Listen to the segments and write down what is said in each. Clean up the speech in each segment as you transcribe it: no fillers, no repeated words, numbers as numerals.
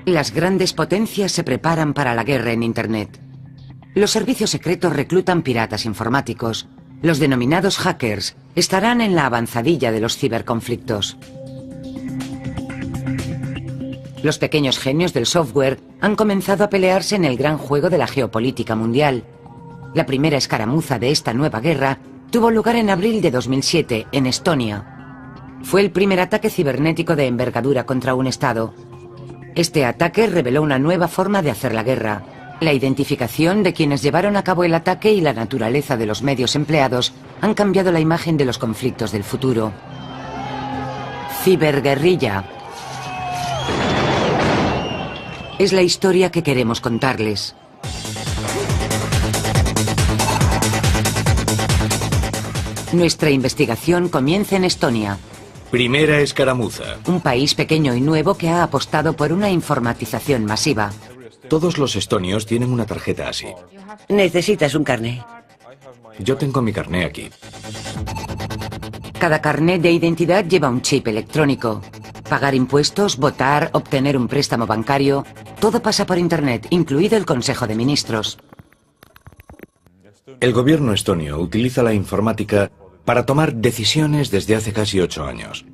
Las grandes potencias se preparan para la guerra en Internet. Los servicios secretos reclutan piratas informáticos. Los denominados hackers estarán en la avanzadilla de los ciberconflictos. Los pequeños genios del software han comenzado a pelearse en el gran juego de la geopolítica mundial. La primera escaramuza de esta nueva guerra tuvo lugar en abril de 2007, en Estonia. Fue el primer ataque cibernético de envergadura contra un Estado. Este ataque reveló una nueva forma de hacer la guerra. La identificación de quienes llevaron a cabo el ataque y la naturaleza de los medios empleados han cambiado la imagen de los conflictos del futuro. Ciberguerrilla. Es la historia que queremos contarles. Nuestra investigación comienza en Estonia. Primera escaramuza. Un país pequeño y nuevo que ha apostado por una informatización masiva. Todos los estonios tienen una tarjeta así. Necesitas un carné. Yo tengo mi carné aquí. Cada carnet de identidad lleva un chip electrónico. Pagar impuestos, votar, obtener un préstamo bancario, todo pasa por Internet, incluido el Consejo de Ministros. El gobierno estonio utiliza la informática para tomar decisiones desde hace casi 8 años.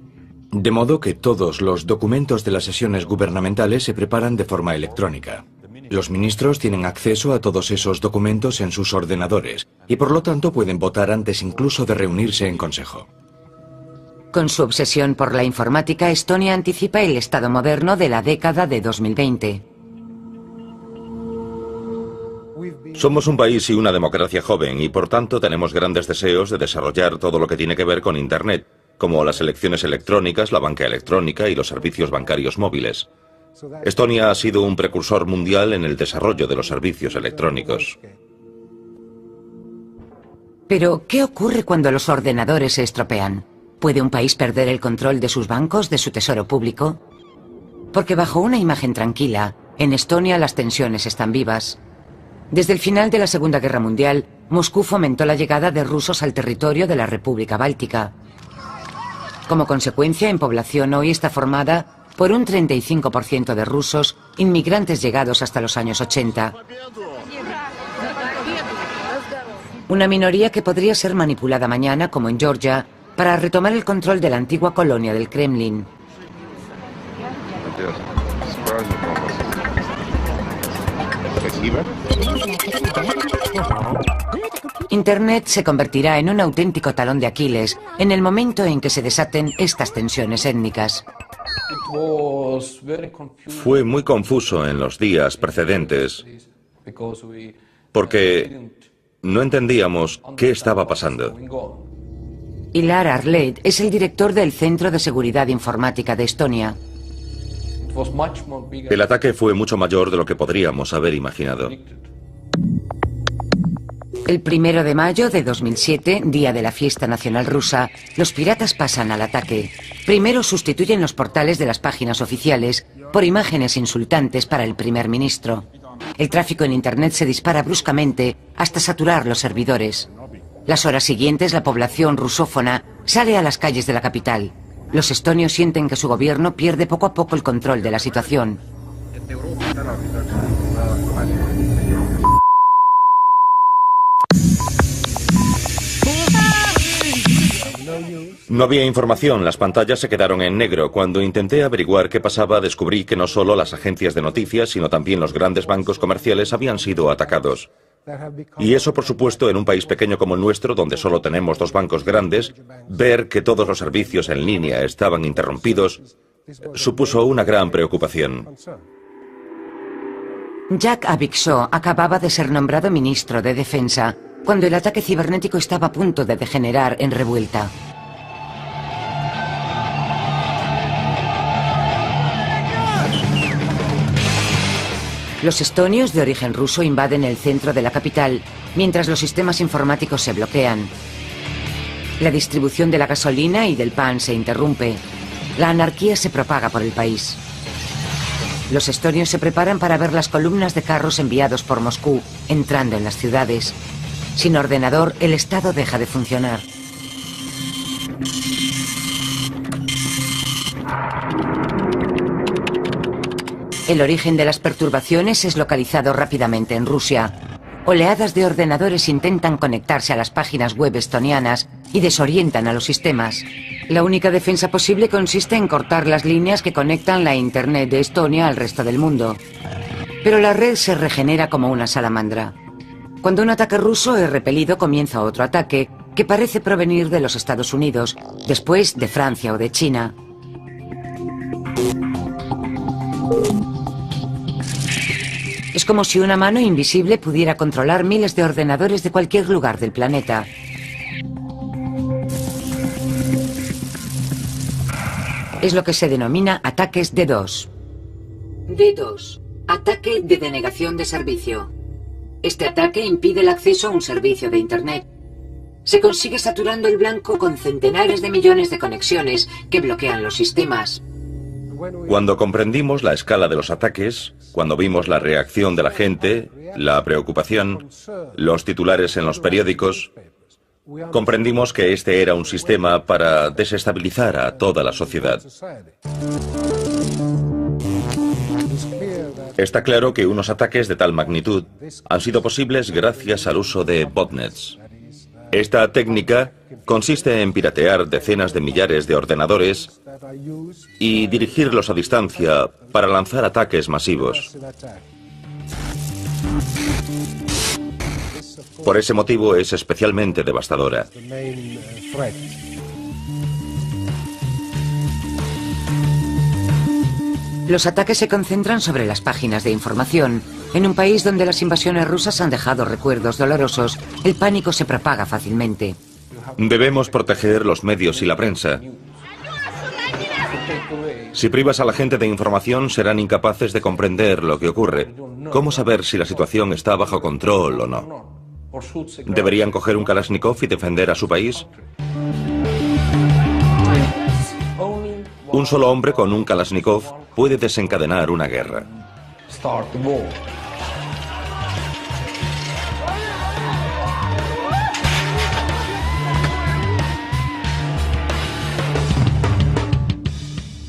De modo que todos los documentos de las sesiones gubernamentales se preparan de forma electrónica. Los ministros tienen acceso a todos esos documentos en sus ordenadores y por lo tanto pueden votar antes incluso de reunirse en consejo. Con su obsesión por la informática, Estonia anticipa el Estado moderno de la década de 2020. Somos un país y una democracia joven y por tanto tenemos grandes deseos de desarrollar todo lo que tiene que ver con Internet, como las elecciones electrónicas, la banca electrónica y los servicios bancarios móviles. Estonia ha sido un precursor mundial en el desarrollo de los servicios electrónicos. Pero, ¿qué ocurre cuando los ordenadores se estropean? ¿Puede un país perder el control de sus bancos, de su tesoro público? Porque bajo una imagen tranquila, en Estonia las tensiones están vivas. Desde el final de la Segunda Guerra Mundial, Moscú fomentó la llegada de rusos al territorio de la República Báltica. Como consecuencia, en población hoy está formada por un 35% de rusos, inmigrantes llegados hasta los años 80. Una minoría que podría ser manipulada mañana, como en Georgia, para retomar el control de la antigua colonia del Kremlin. Internet se convertirá en un auténtico talón de Aquiles en el momento en que se desaten estas tensiones étnicas. Fue muy confuso en los días precedentes porque no entendíamos qué estaba pasando. Ilar Arlet es el director del Centro de Seguridad Informática de Estonia. El ataque fue mucho mayor de lo que podríamos haber imaginado. El 1 de mayo de 2007, día de la fiesta nacional rusa, los piratas pasan al ataque. Primero sustituyen los portales de las páginas oficiales por imágenes insultantes para el primer ministro. El tráfico en Internet se dispara bruscamente hasta saturar los servidores. Las horas siguientes, la población rusófona sale a las calles de la capital. Los estonios sienten que su gobierno pierde poco a poco el control de la situación. No había información, las pantallas se quedaron en negro. Cuando intenté averiguar qué pasaba, descubrí que no solo las agencias de noticias, sino también los grandes bancos comerciales habían sido atacados. Y eso, por supuesto, en un país pequeño como el nuestro, donde solo tenemos 2 bancos grandes, ver que todos los servicios en línea estaban interrumpidos, supuso una gran preocupación. Jack Abikshaw acababa de ser nombrado ministro de Defensa cuando el ataque cibernético estaba a punto de degenerar en revuelta. Los estonios de origen ruso invaden el centro de la capital, mientras los sistemas informáticos se bloquean. La distribución de la gasolina y del pan se interrumpe. La anarquía se propaga por el país. Los estonios se preparan para ver las columnas de carros enviados por Moscú entrando en las ciudades. Sin ordenador, el Estado deja de funcionar. El origen de las perturbaciones es localizado rápidamente en Rusia. Oleadas de ordenadores intentan conectarse a las páginas web estonianas y desorientan a los sistemas. La única defensa posible consiste en cortar las líneas que conectan la Internet de Estonia al resto del mundo. Pero la red se regenera como una salamandra. Cuando un ataque ruso es repelido, comienza otro ataque que parece provenir de los Estados Unidos, después de Francia o de China. Es como si una mano invisible pudiera controlar miles de ordenadores de cualquier lugar del planeta. Es lo que se denomina ataques DDoS. DDoS, ataque de denegación de servicio. Este ataque impide el acceso a un servicio de Internet. Se consigue saturando el blanco con centenares de millones de conexiones que bloquean los sistemas. Cuando comprendimos la escala de los ataques, cuando vimos la reacción de la gente, la preocupación, los titulares en los periódicos, comprendimos que este era un sistema para desestabilizar a toda la sociedad. Está claro que unos ataques de tal magnitud han sido posibles gracias al uso de botnets. Esta técnica consiste en piratear decenas de millares de ordenadores y dirigirlos a distancia para lanzar ataques masivos. Por ese motivo es especialmente devastadora. Los ataques se concentran sobre las páginas de información. En un país donde las invasiones rusas han dejado recuerdos dolorosos, el pánico se propaga fácilmente. Debemos proteger los medios y la prensa. Si privas a la gente de información, serán incapaces de comprender lo que ocurre. ¿Cómo saber si la situación está bajo control o no? ¿Deberían coger un Kalashnikov y defender a su país? Un solo hombre con un Kalashnikov puede desencadenar una guerra.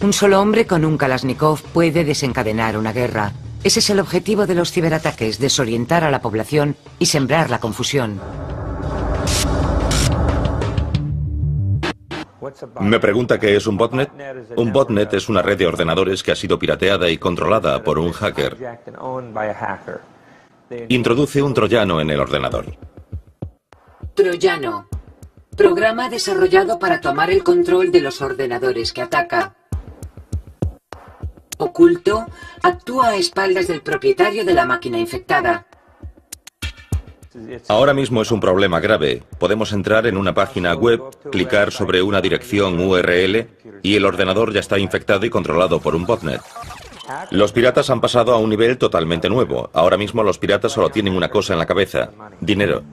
Un solo hombre con un Kalashnikov puede desencadenar una guerra. Ese es el objetivo de los ciberataques, desorientar a la población y sembrar la confusión. Me pregunta qué es un botnet. Un botnet es una red de ordenadores que ha sido pirateada y controlada por un hacker. Introduce un troyano en el ordenador. Troyano. Programa desarrollado para tomar el control de los ordenadores que ataca. Oculto, actúa a espaldas del propietario de la máquina infectada. Ahora mismo es un problema grave. Podemos entrar en una página web, clicar sobre una dirección URL y el ordenador ya está infectado y controlado por un botnet. Los piratas han pasado a un nivel totalmente nuevo. Ahora mismo los piratas solo tienen una cosa en la cabeza: dinero.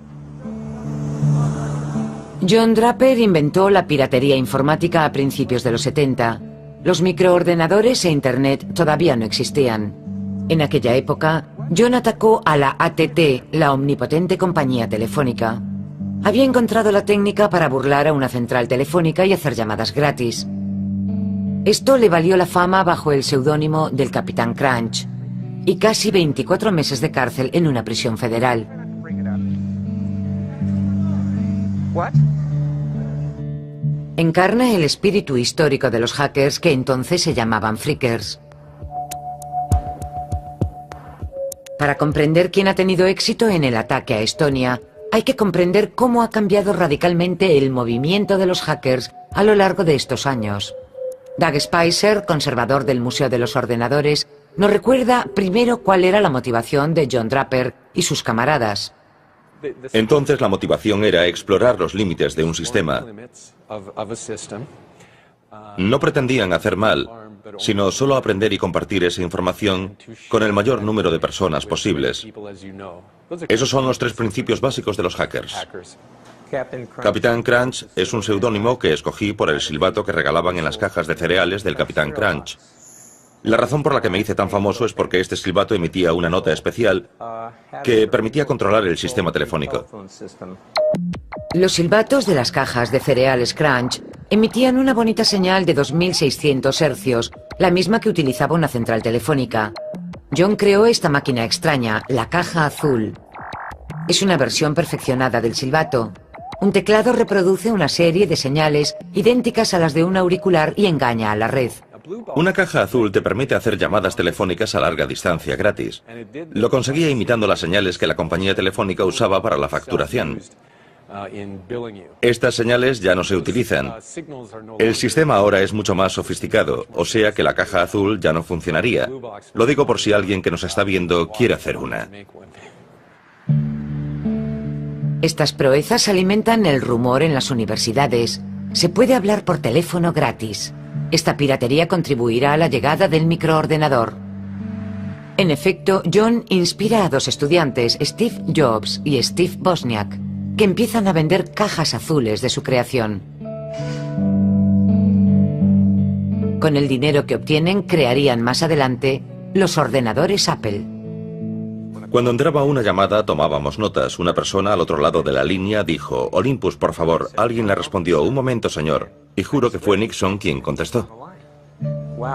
John Draper inventó la piratería informática a principios de los 70. Los microordenadores e Internet todavía no existían. En aquella época, John atacó a la AT&T, la omnipotente compañía telefónica. Había encontrado la técnica para burlar a una central telefónica y hacer llamadas gratis. Esto le valió la fama bajo el seudónimo del Capitán Crunch y casi 24 meses de cárcel en una prisión federal. Encarna el espíritu histórico de los hackers que entonces se llamaban phreakers. Para comprender quién ha tenido éxito en el ataque a Estonia, hay que comprender cómo ha cambiado radicalmente el movimiento de los hackers a lo largo de estos años. Doug Spicer, conservador del Museo de los Ordenadores, nos recuerda primero cuál era la motivación de John Draper y sus camaradas. Entonces la motivación era explorar los límites de un sistema. No pretendían hacer mal, sino solo aprender y compartir esa información con el mayor número de personas posibles. Esos son los tres principios básicos de los hackers. Capitán Crunch es un seudónimo que escogí por el silbato que regalaban en las cajas de cereales del Capitán Crunch. La razón por la que me hice tan famoso es porque este silbato emitía una nota especial que permitía controlar el sistema telefónico. Los silbatos de las cajas de cereales Crunch emitían una bonita señal de 2600 hercios, la misma que utilizaba una central telefónica. John creó esta máquina extraña, la caja azul. Es una versión perfeccionada del silbato. Un teclado reproduce una serie de señales idénticas a las de un auricular y engaña a la red. Una caja azul te permite hacer llamadas telefónicas a larga distancia gratis. Lo conseguía imitando las señales que la compañía telefónica usaba para la facturación. Estas señales ya no se utilizan. El sistema ahora es mucho más sofisticado, o sea que la caja azul ya no funcionaría. Lo digo por si alguien que nos está viendo quiere hacer una. Estas proezas alimentan el rumor en las universidades. Se puede hablar por teléfono gratis. Esta piratería contribuirá a la llegada del microordenador. En efecto, John inspira a dos estudiantes, Steve Jobs y Steve Wozniak, que empiezan a vender cajas azules de su creación. Con el dinero que obtienen, crearían más adelante los ordenadores Apple. Cuando entraba una llamada, tomábamos notas. Una persona al otro lado de la línea dijo, Olympus, por favor. Alguien le respondió, un momento, señor. Y juro que fue Nixon quien contestó.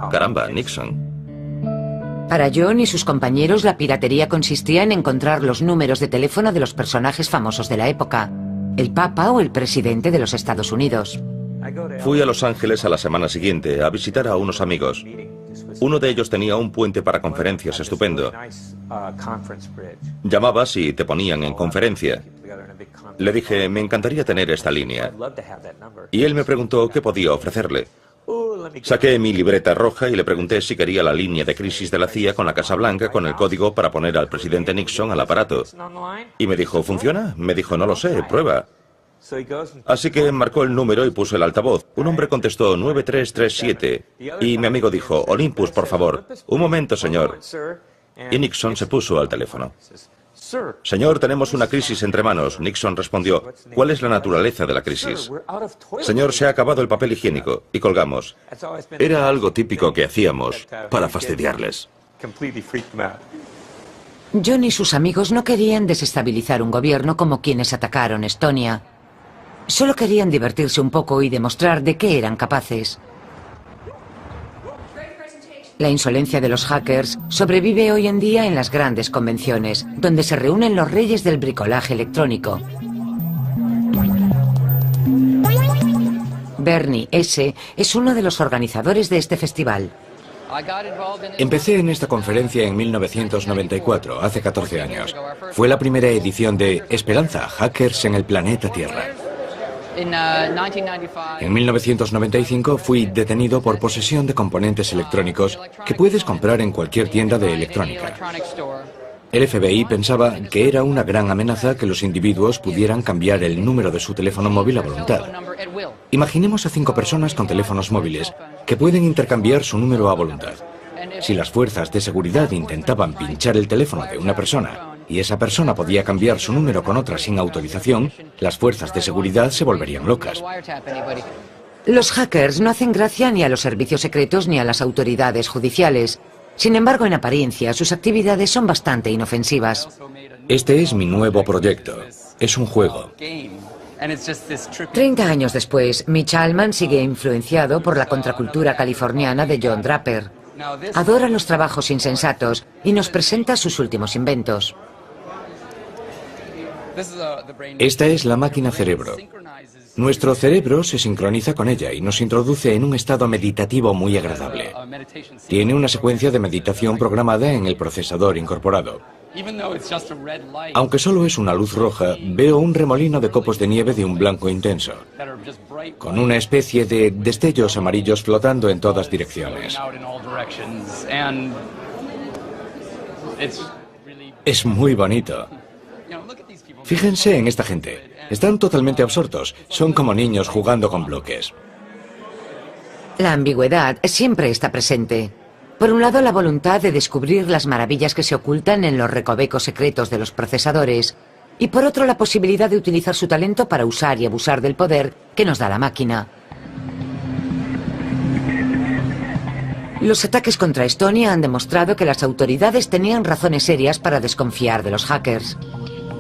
Caramba, Nixon. Para John y sus compañeros, la piratería consistía en encontrar los números de teléfono de los personajes famosos de la época, el Papa o el presidente de los Estados Unidos. Fui a Los Ángeles a la semana siguiente a visitar a unos amigos. Uno de ellos tenía un puente para conferencias estupendo. Llamabas y te ponían en conferencia. Le dije, me encantaría tener esta línea. Y él me preguntó qué podía ofrecerle. Saqué mi libreta roja y le pregunté si quería la línea de crisis de la CIA con la Casa Blanca con el código para poner al presidente Nixon al aparato. Y me dijo, ¿funciona? Me dijo, no lo sé, prueba. Así que marcó el número y puso el altavoz. Un hombre contestó 9337 y mi amigo dijo, Olympus, por favor. Un momento, señor. Y Nixon se puso al teléfono. Señor, tenemos una crisis entre manos. Nixon respondió, ¿cuál es la naturaleza de la crisis? Señor, se ha acabado el papel higiénico. Y colgamos. Era algo típico que hacíamos para fastidiarles. John y sus amigos no querían desestabilizar un gobierno como quienes atacaron Estonia. Solo querían divertirse un poco y demostrar de qué eran capaces. La insolencia de los hackers sobrevive hoy en día en las grandes convenciones, donde se reúnen los reyes del bricolaje electrónico. Bernie S. es uno de los organizadores de este festival. Empecé en esta conferencia en 1994, hace 14 años. Fue la primera edición de Esperanza, Hackers en el planeta Tierra. En 1995 fui detenido por posesión de componentes electrónicos que puedes comprar en cualquier tienda de electrónica. El FBI pensaba que era una gran amenaza que los individuos pudieran cambiar el número de su teléfono móvil a voluntad. Imaginemos a 5 personas con teléfonos móviles que pueden intercambiar su número a voluntad. Si las fuerzas de seguridad intentaban pinchar el teléfono de una persona y esa persona podía cambiar su número con otra sin autorización, las fuerzas de seguridad se volverían locas. Los hackers no hacen gracia ni a los servicios secretos ni a las autoridades judiciales. Sin embargo, en apariencia, sus actividades son bastante inofensivas. Este es mi nuevo proyecto. Es un juego. 30 años después, Mitch Altman sigue influenciado por la contracultura californiana de John Draper. Adora los trabajos insensatos y nos presenta sus últimos inventos. Esta es la máquina cerebro. Nuestro cerebro se sincroniza con ella y nos introduce en un estado meditativo muy agradable. Tiene una secuencia de meditación programada en el procesador incorporado. Aunque solo es una luz roja, veo un remolino de copos de nieve de un blanco intenso, con una especie de destellos amarillos flotando en todas direcciones. Es muy bonito. Fíjense en esta gente. Están totalmente absortos. Son como niños jugando con bloques. La ambigüedad siempre está presente. Por un lado, la voluntad de descubrir las maravillas que se ocultan en los recovecos secretos de los procesadores. Y por otro, la posibilidad de utilizar su talento para usar y abusar del poder que nos da la máquina. Los ataques contra Estonia han demostrado que las autoridades tenían razones serias para desconfiar de los hackers.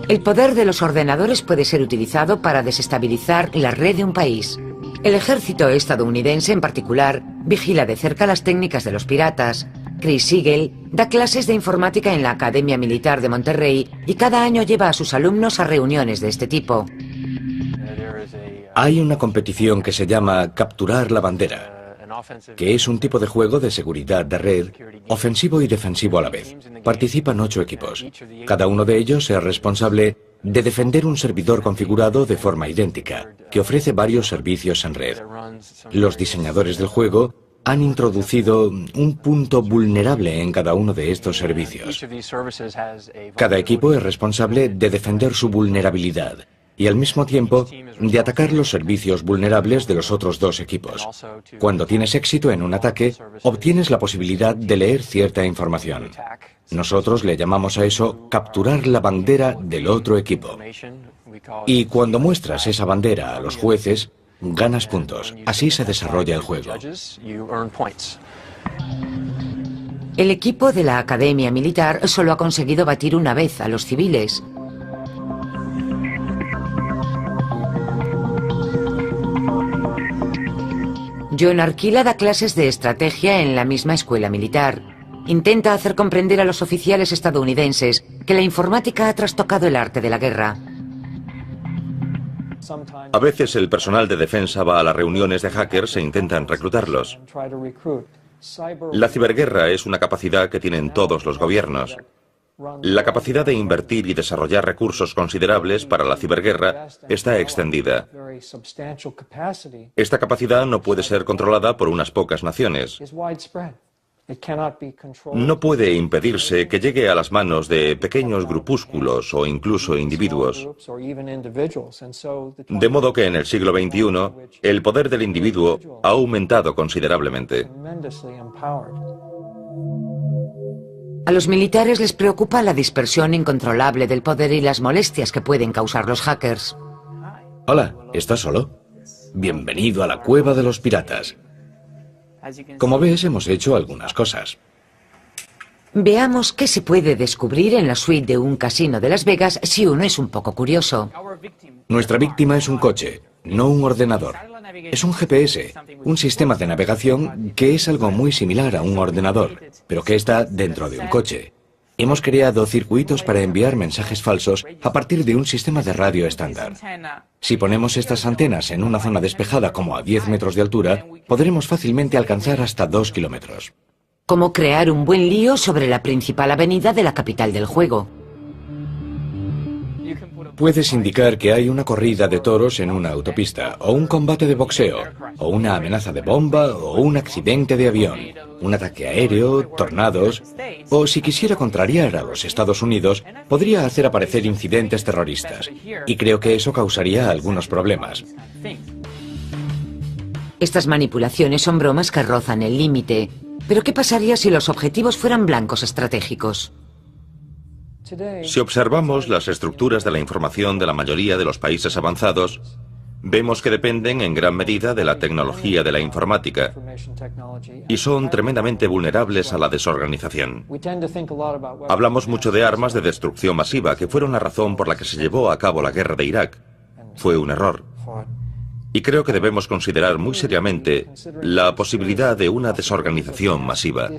El poder de los ordenadores puede ser utilizado para desestabilizar la red de un país. El ejército estadounidense, en particular, vigila de cerca las técnicas de los piratas. Chris Siegel da clases de informática en la Academia Militar de Monterrey y cada año lleva a sus alumnos a reuniones de este tipo. Hay una competición que se llama Capturar la Bandera, que es un tipo de juego de seguridad de red, ofensivo y defensivo a la vez. Participan 8 equipos. Cada uno de ellos es responsable de defender un servidor configurado de forma idéntica, que ofrece varios servicios en red. Los diseñadores del juego han introducido un punto vulnerable en cada uno de estos servicios. Cada equipo es responsable de defender su vulnerabilidad y al mismo tiempo de atacar los servicios vulnerables de los otros 2 equipos. Cuando tienes éxito en un ataque, obtienes la posibilidad de leer cierta información. Nosotros le llamamos a eso capturar la bandera del otro equipo. Y cuando muestras esa bandera a los jueces, ganas puntos. Así se desarrolla el juego. El equipo de la Academia Militar solo ha conseguido batir una vez a los civiles. John Arquila da clases de estrategia en la misma escuela militar. Intenta hacer comprender a los oficiales estadounidenses que la informática ha trastocado el arte de la guerra. A veces el personal de defensa va a las reuniones de hackers e intentan reclutarlos. La ciberguerra es una capacidad que tienen todos los gobiernos. La capacidad de invertir y desarrollar recursos considerables para la ciberguerra está extendida. Esta capacidad no puede ser controlada por unas pocas naciones. No puede impedirse que llegue a las manos de pequeños grupúsculos o incluso individuos. De modo que en el siglo XXI, el poder del individuo ha aumentado considerablemente. A los militares les preocupa la dispersión incontrolable del poder y las molestias que pueden causar los hackers. Hola, ¿estás solo? Bienvenido a la cueva de los piratas. Como ves, hemos hecho algunas cosas. Veamos qué se puede descubrir en la suite de un casino de Las Vegas si uno es un poco curioso. Nuestra víctima es un coche, no un ordenador. Es un GPS, un sistema de navegación que es algo muy similar a un ordenador, pero que está dentro de un coche. Hemos creado circuitos para enviar mensajes falsos a partir de un sistema de radio estándar. Si ponemos estas antenas en una zona despejada como a 10 metros de altura, podremos fácilmente alcanzar hasta 2 kilómetros. Cómo crear un buen lío sobre la principal avenida de la capital del juego. Puedes indicar que hay una corrida de toros en una autopista, o un combate de boxeo, o una amenaza de bomba, o un accidente de avión, un ataque aéreo, tornados, o si quisiera contrariar a los Estados Unidos, podría hacer aparecer incidentes terroristas, y creo que eso causaría algunos problemas. Estas manipulaciones son bromas que rozan el límite. Pero ¿qué pasaría si los objetivos fueran blancos estratégicos? Si observamos las estructuras de la información de la mayoría de los países avanzados, vemos que dependen en gran medida de la tecnología de la informática y son tremendamente vulnerables a la desorganización. Hablamos mucho de armas de destrucción masiva, que fueron la razón por la que se llevó a cabo la guerra de Irak. Fue un error. Y creo que debemos considerar muy seriamente la posibilidad de una desorganización masiva.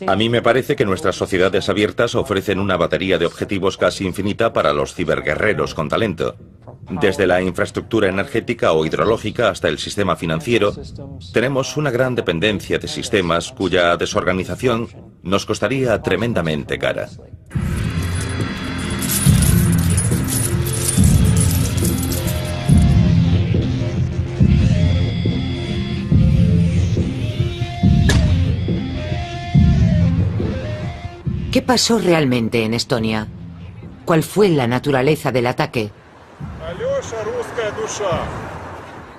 A mí me parece que nuestras sociedades abiertas ofrecen una batería de objetivos casi infinita para los ciberguerreros con talento. Desde la infraestructura energética o hidrológica hasta el sistema financiero, tenemos una gran dependencia de sistemas cuya desorganización nos costaría tremendamente cara. ¿Qué pasó realmente en Estonia? ¿Cuál fue la naturaleza del ataque?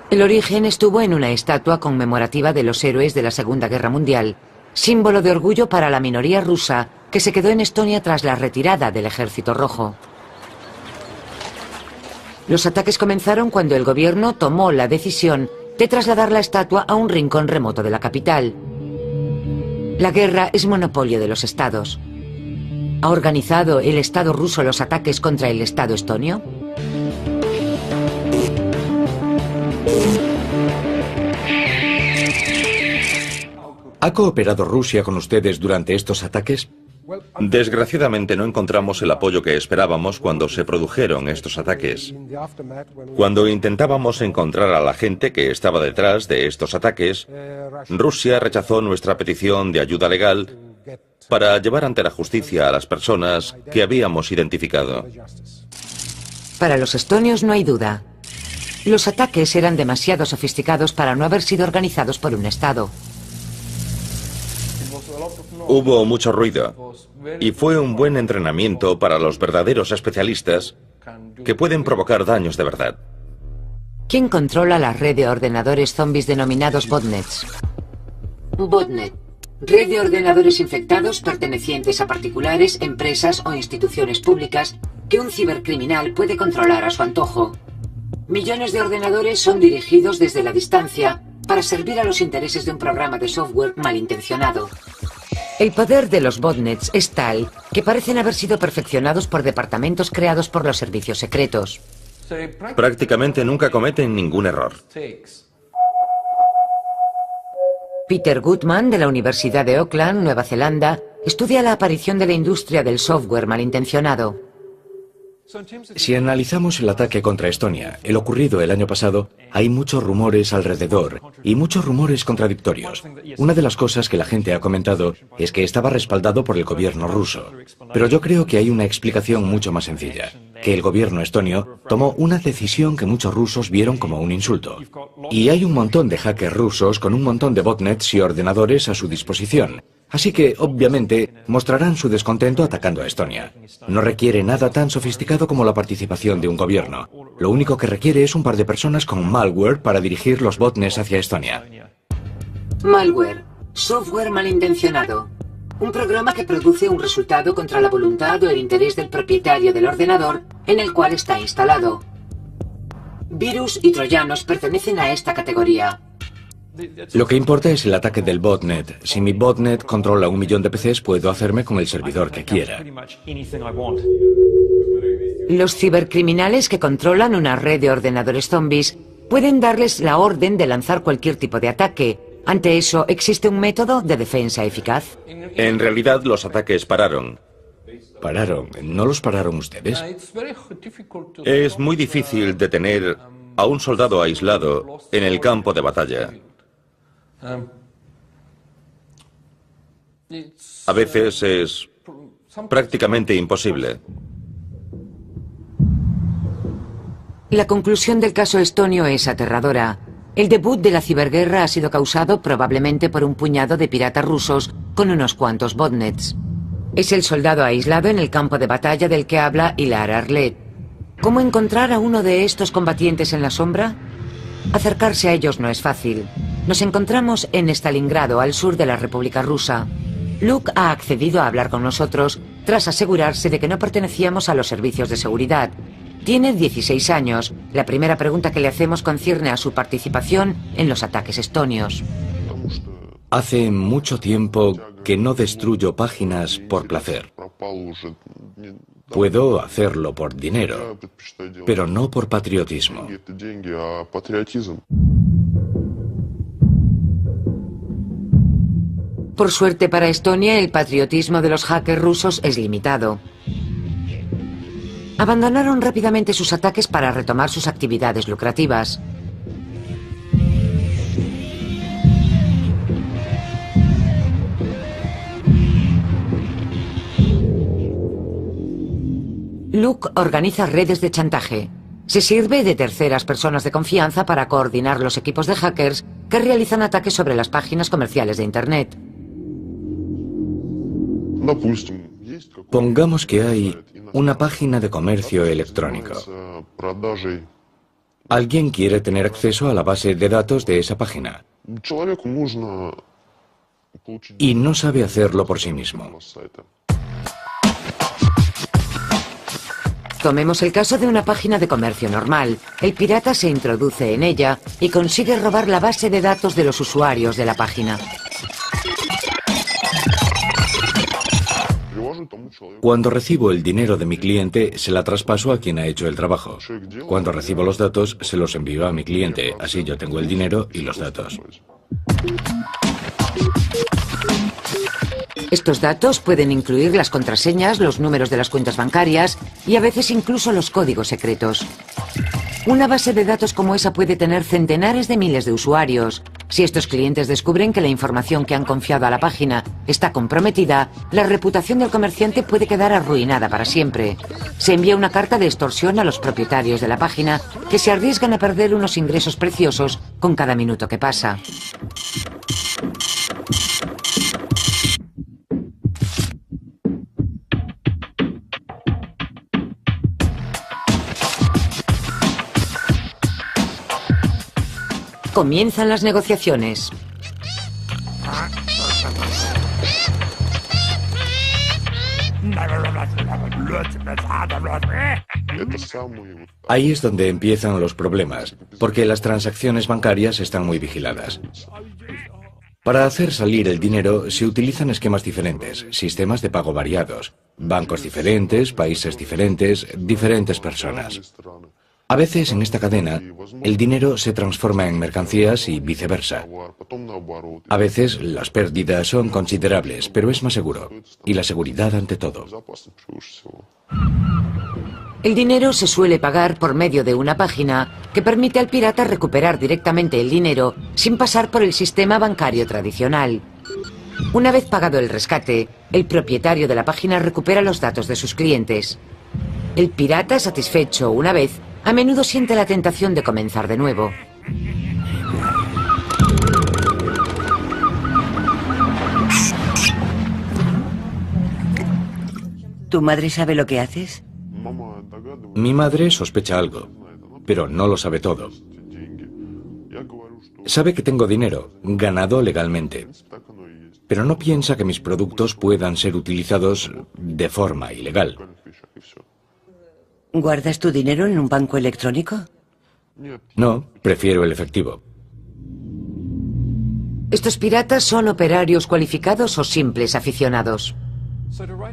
El origen estuvo en una estatua conmemorativa de los héroes de la Segunda Guerra Mundial, símbolo de orgullo para la minoría rusa que se quedó en Estonia tras la retirada del Ejército Rojo. Los ataques comenzaron cuando el gobierno tomó la decisión de trasladar la estatua a un rincón remoto de la capital. La guerra es monopolio de los estados. ¿Ha organizado el Estado ruso los ataques contra el Estado estonio? ¿Ha cooperado Rusia con ustedes durante estos ataques? Desgraciadamente no encontramos el apoyo que esperábamos cuando se produjeron estos ataques. Cuando intentábamos encontrar a la gente que estaba detrás de estos ataques, Rusia rechazó nuestra petición de ayuda legal para llevar ante la justicia a las personas que habíamos identificado. Para los estonios no hay duda. Los ataques eran demasiado sofisticados para no haber sido organizados por un Estado. Hubo mucho ruido y fue un buen entrenamiento para los verdaderos especialistas que pueden provocar daños de verdad. ¿Quién controla la red de ordenadores zombies denominados botnets? Botnet. Red de ordenadores infectados pertenecientes a particulares, empresas o instituciones públicas que un cibercriminal puede controlar a su antojo. Millones de ordenadores son dirigidos desde la distancia para servir a los intereses de un programa de software malintencionado. El poder de los botnets es tal que parecen haber sido perfeccionados por departamentos creados por los servicios secretos. Prácticamente nunca cometen ningún error. Peter Goodman, de la Universidad de Auckland, Nueva Zelanda, estudia la aparición de la industria del software malintencionado. Si analizamos el ataque contra Estonia, el ocurrido el año pasado, hay muchos rumores alrededor y muchos rumores contradictorios. Una de las cosas que la gente ha comentado es que estaba respaldado por el gobierno ruso. Pero yo creo que hay una explicación mucho más sencilla, que el gobierno estonio tomó una decisión que muchos rusos vieron como un insulto. Y hay un montón de hackers rusos con un montón de botnets y ordenadores a su disposición. Así que, obviamente, mostrarán su descontento atacando a Estonia. No requiere nada tan sofisticado como la participación de un gobierno. Lo único que requiere es un par de personas con malware para dirigir los botnets hacia Estonia. Malware. Software malintencionado. Un programa que produce un resultado contra la voluntad o el interés del propietario del ordenador en el cual está instalado. Virus y troyanos pertenecen a esta categoría. Lo que importa es el ataque del botnet. Si mi botnet controla 1 millón de PCs, puedo hacerme con el servidor que quiera. Los cibercriminales que controlan una red de ordenadores zombies pueden darles la orden de lanzar cualquier tipo de ataque. Ante eso, ¿existe un método de defensa eficaz? En realidad, los ataques pararon. ¿Pararon? ¿No los pararon ustedes? Es muy difícil detener a un soldado aislado en el campo de batalla. A veces es prácticamente imposible. La conclusión del caso estonio es aterradora. El debut de la ciberguerra ha sido causado probablemente por un puñado de piratas rusos con unos cuantos botnets. Es el soldado aislado en el campo de batalla del que habla Hilar Arlet. ¿Cómo encontrar a uno de estos combatientes en la sombra? Acercarse a ellos no es fácil. Nos encontramos en Stalingrado, al sur de la República Rusa. Luke ha accedido a hablar con nosotros tras asegurarse de que no pertenecíamos a los servicios de seguridad. Tiene 16 años. La primera pregunta que le hacemos concierne a su participación en los ataques estonios. Hace mucho tiempo que no destruyo páginas por placer. Puedo hacerlo por dinero, pero no por patriotismo. Por suerte para Estonia, el patriotismo de los hackers rusos es limitado. Abandonaron rápidamente sus ataques para retomar sus actividades lucrativas. Luke organiza redes de chantaje. Se sirve de terceras personas de confianza para coordinar los equipos de hackers que realizan ataques sobre las páginas comerciales de Internet. Pongamos que hay una página de comercio electrónico. Alguien quiere tener acceso a la base de datos de esa página y no sabe hacerlo por sí mismo. Tomemos el caso de una página de comercio normal. El pirata se introduce en ella y consigue robar la base de datos de los usuarios de la página. Cuando recibo el dinero de mi cliente, se la traspaso a quien ha hecho el trabajo. Cuando recibo los datos, se los envío a mi cliente. Así yo tengo el dinero y los datos. Estos datos pueden incluir las contraseñas, los números de las cuentas bancarias y a veces incluso los códigos secretos. Una base de datos como esa puede tener centenares de miles de usuarios. Si estos clientes descubren que la información que han confiado a la página está comprometida, la reputación del comerciante puede quedar arruinada para siempre. Se envía una carta de extorsión a los propietarios de la página que se arriesgan a perder unos ingresos preciosos con cada minuto que pasa. Comienzan las negociaciones. Ahí es donde empiezan los problemas, porque las transacciones bancarias están muy vigiladas. Para hacer salir el dinero se utilizan esquemas diferentes, sistemas de pago variados, bancos diferentes, países diferentes, diferentes personas. A veces en esta cadena, el dinero se transforma en mercancías y viceversa. A veces las pérdidas son considerables, pero es más seguro. Y la seguridad ante todo. El dinero se suele pagar por medio de una página que permite al pirata recuperar directamente el dinero sin pasar por el sistema bancario tradicional. Una vez pagado el rescate, el propietario de la página recupera los datos de sus clientes. El pirata, satisfecho una vez, a menudo siente la tentación de comenzar de nuevo. ¿Tu madre sabe lo que haces? Mi madre sospecha algo, pero no lo sabe todo. Sabe que tengo dinero, ganado legalmente, pero no piensa que mis productos puedan ser utilizados de forma ilegal. ¿Guardas tu dinero en un banco electrónico? No, prefiero el efectivo. ¿Estos piratas son operarios cualificados o simples aficionados?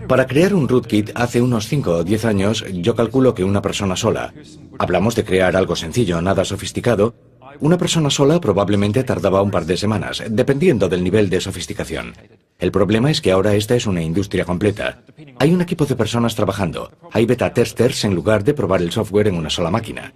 Para crear un rootkit hace unos 5 o 10 años, yo calculo que una persona sola, hablamos de crear algo sencillo, nada sofisticado, una persona sola probablemente tardaba un par de semanas, dependiendo del nivel de sofisticación. El problema es que ahora esta es una industria completa. Hay un equipo de personas trabajando, hay beta testers en lugar de probar el software en una sola máquina.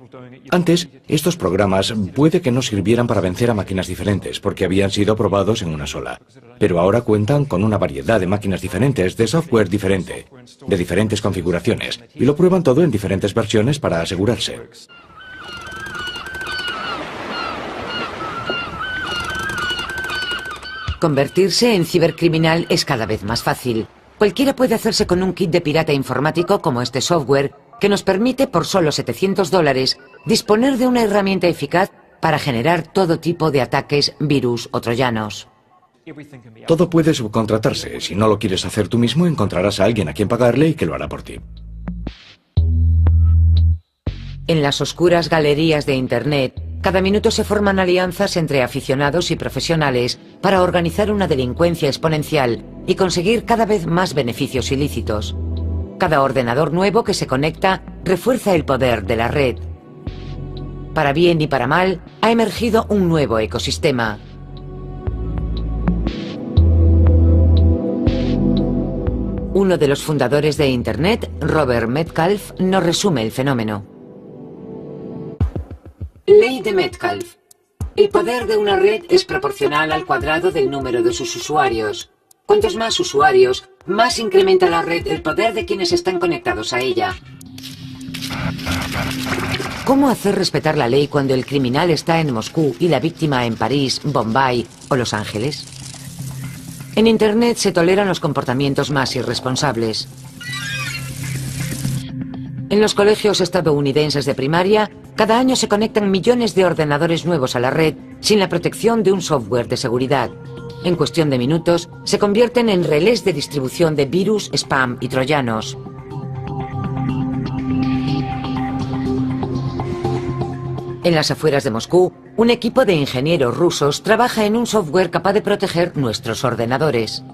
Antes, estos programas puede que no sirvieran para vencer a máquinas diferentes, porque habían sido probados en una sola. Pero ahora cuentan con una variedad de máquinas diferentes, de software diferente, de diferentes configuraciones, y lo prueban todo en diferentes versiones para asegurarse. Convertirse en cibercriminal es cada vez más fácil. Cualquiera puede hacerse con un kit de pirata informático como este software, que nos permite por solo $700 disponer de una herramienta eficaz para generar todo tipo de ataques, virus o troyanos. Todo puede subcontratarse. Si no lo quieres hacer tú mismo, encontrarás a alguien a quien pagarle y que lo hará por ti. En las oscuras galerías de Internet, cada minuto se forman alianzas entre aficionados y profesionales para organizar una delincuencia exponencial y conseguir cada vez más beneficios ilícitos. Cada ordenador nuevo que se conecta refuerza el poder de la red. Para bien y para mal, ha emergido un nuevo ecosistema. Uno de los fundadores de Internet, Robert Metcalfe, nos resume el fenómeno. Ley de Metcalfe. El poder de una red es proporcional al cuadrado del número de sus usuarios. Cuantos más usuarios, más incrementa la red el poder de quienes están conectados a ella. ¿Cómo hacer respetar la ley cuando el criminal está en Moscú y la víctima en París, Bombay o Los Ángeles? En Internet se toleran los comportamientos más irresponsables. En los colegios estadounidenses de primaria, cada año se conectan millones de ordenadores nuevos a la red sin la protección de un software de seguridad. En cuestión de minutos, se convierten en relés de distribución de virus, spam y troyanos. En las afueras de Moscú, un equipo de ingenieros rusos trabaja en un software capaz de proteger nuestros ordenadores.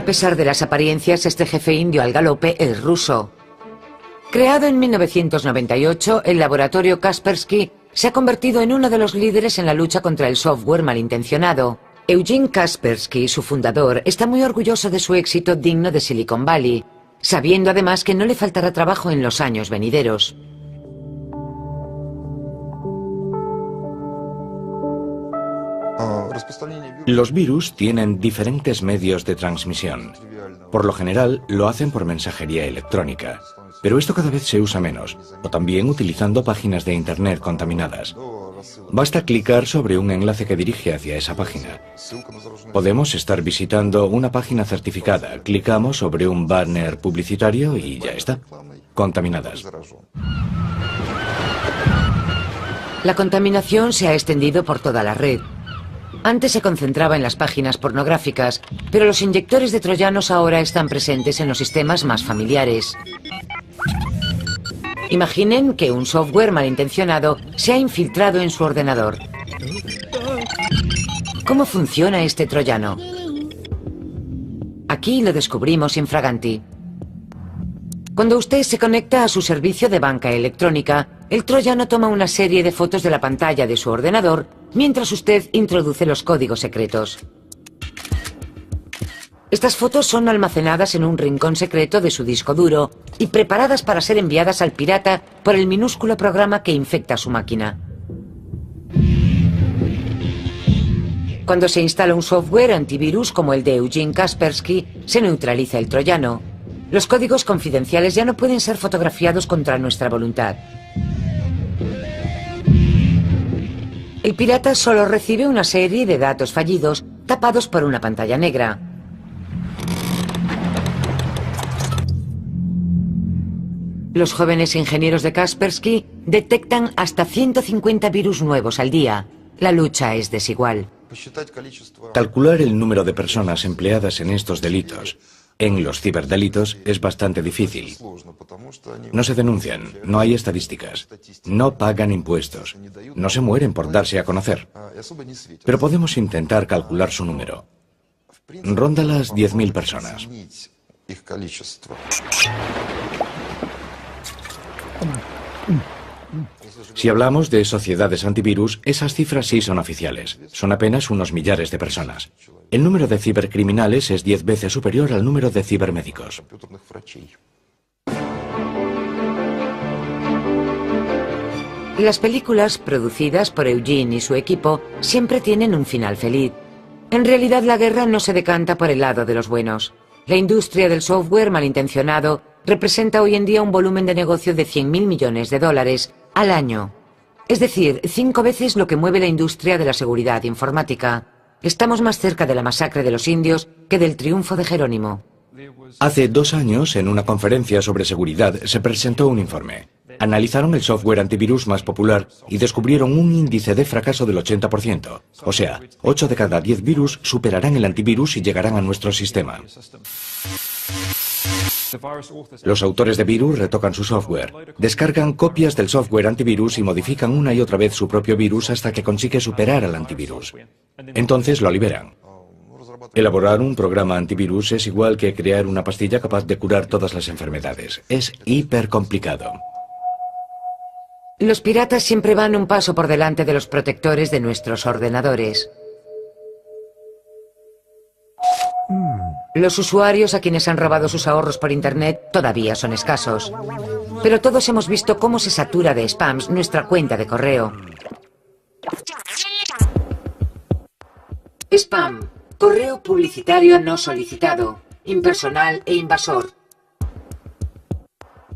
A pesar de las apariencias, este jefe indio al galope es ruso. Creado en 1998, el laboratorio Kaspersky se ha convertido en uno de los líderes en la lucha contra el software malintencionado. Eugene Kaspersky, su fundador, está muy orgulloso de su éxito digno de Silicon Valley, sabiendo además que no le faltará trabajo en los años venideros. Los virus tienen diferentes medios de transmisión. Por lo general, lo hacen por mensajería electrónica. Pero esto cada vez se usa menos, o también utilizando páginas de Internet contaminadas. Basta clicar sobre un enlace que dirige hacia esa página. Podemos estar visitando una página certificada, clicamos sobre un banner publicitario y ya está. Contaminadas. La contaminación se ha extendido por toda la red. Antes se concentraba en las páginas pornográficas, pero los inyectores de troyanos ahora están presentes en los sistemas más familiares. Imaginen que un software malintencionado se ha infiltrado en su ordenador. ¿Cómo funciona este troyano? Aquí lo descubrimos infraganti. Cuando usted se conecta a su servicio de banca electrónica, el troyano toma una serie de fotos de la pantalla de su ordenador mientras usted introduce los códigos secretos. Estas fotos son almacenadas en un rincón secreto de su disco duro y preparadas para ser enviadas al pirata por el minúsculo programa que infecta su máquina. Cuando se instala un software antivirus como el de Eugene Kaspersky, se neutraliza el troyano. Los códigos confidenciales ya no pueden ser fotografiados contra nuestra voluntad. El pirata solo recibe una serie de datos fallidos tapados por una pantalla negra. Los jóvenes ingenieros de Kaspersky detectan hasta 150 virus nuevos al día. La lucha es desigual. Calcular el número de personas empleadas en estos delitos, en los ciberdelitos, es bastante difícil. No se denuncian, no hay estadísticas, no pagan impuestos, no se mueren por darse a conocer. Pero podemos intentar calcular su número. Ronda las 10.000 personas. Si hablamos de sociedades antivirus, esas cifras sí son oficiales. Son apenas unos millares de personas. El número de cibercriminales es 10 veces superior al número de cibermédicos. Las películas producidas por Eugene y su equipo siempre tienen un final feliz. En realidad, la guerra no se decanta por el lado de los buenos. La industria del software malintencionado representa hoy en día un volumen de negocio de 100.000 millones de dólares al año. Es decir, 5 veces lo que mueve la industria de la seguridad informática. Estamos más cerca de la masacre de los indios que del triunfo de Jerónimo. Hace 2 años, en una conferencia sobre seguridad, se presentó un informe. Analizaron el software antivirus más popular y descubrieron un índice de fracaso del 80%. O sea, 8 de cada 10 virus superarán el antivirus y llegarán a nuestro sistema. Los autores de virus retocan su software, descargan copias del software antivirus y modifican una y otra vez su propio virus hasta que consigue superar al antivirus. Entonces lo liberan. Elaborar un programa antivirus es igual que crear una pastilla capaz de curar todas las enfermedades. Es hiper complicado. Los piratas siempre van un paso por delante de los protectores de nuestros ordenadores. Los usuarios a quienes han robado sus ahorros por Internet todavía son escasos. Pero todos hemos visto cómo se satura de spams nuestra cuenta de correo. Spam. Correo publicitario no solicitado, impersonal e invasor.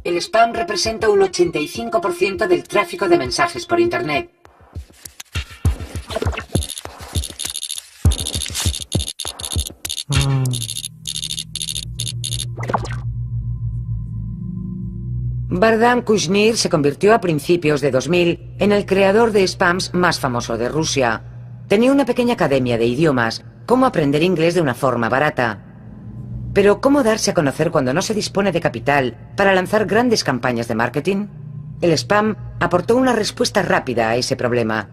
El spam representa un 85% del tráfico de mensajes por Internet. Vardhan Kushnir se convirtió a principios de 2000 en el creador de spams más famoso de Rusia. Tenía una pequeña academia de idiomas, cómo aprender inglés de una forma barata. Pero ¿cómo darse a conocer cuando no se dispone de capital para lanzar grandes campañas de marketing? El spam aportó una respuesta rápida a ese problema.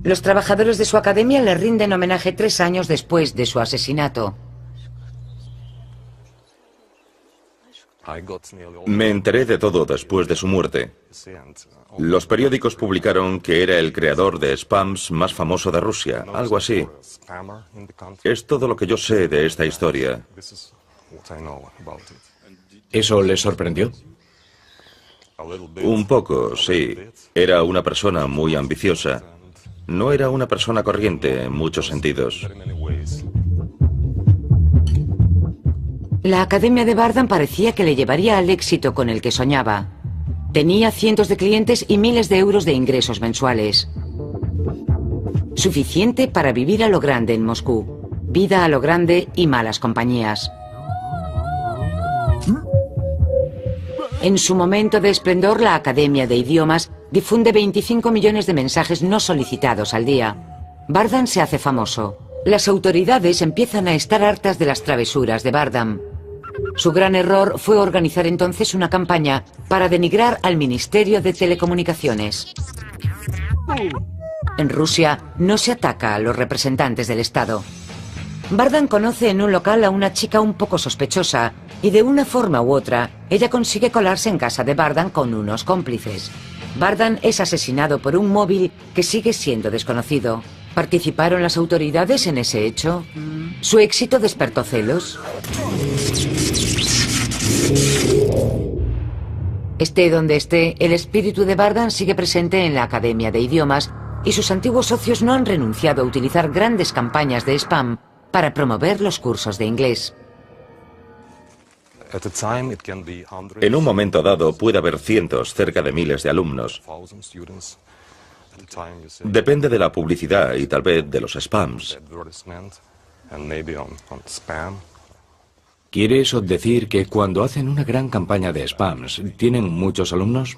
Los trabajadores de su academia le rinden homenaje 3 años después de su asesinato. Me enteré de todo después de su muerte. Los periódicos publicaron que era el creador de spams más famoso de Rusia, algo así. Es todo lo que yo sé de esta historia. ¿Eso le sorprendió? Un poco, sí. Era una persona muy ambiciosa. No era una persona corriente en muchos sentidos. La Academia de Bardhan parecía que le llevaría al éxito con el que soñaba. Tenía cientos de clientes y miles de euros de ingresos mensuales. Suficiente para vivir a lo grande en Moscú. Vida a lo grande y malas compañías. En su momento de esplendor, la Academia de Idiomas difunde 25 millones de mensajes no solicitados al día. Bardhan se hace famoso. Las autoridades empiezan a estar hartas de las travesuras de Bardhan. Su gran error fue organizar entonces una campaña para denigrar al Ministerio de Telecomunicaciones. En Rusia no se ataca a los representantes del Estado. Bardhan conoce en un local a una chica un poco sospechosa y de una forma u otra ella consigue colarse en casa de Bardhan con unos cómplices. Bardhan es asesinado por un móvil que sigue siendo desconocido. ¿Participaron las autoridades en ese hecho? ¿Su éxito despertó celos? Esté donde esté, el espíritu de Bardhan sigue presente en la Academia de Idiomas y sus antiguos socios no han renunciado a utilizar grandes campañas de spam para promover los cursos de inglés. En un momento dado puede haber cientos, cerca de miles de alumnos. Depende de la publicidad y tal vez de los spams. ¿Quiere eso decir que cuando hacen una gran campaña de spams, tienen muchos alumnos?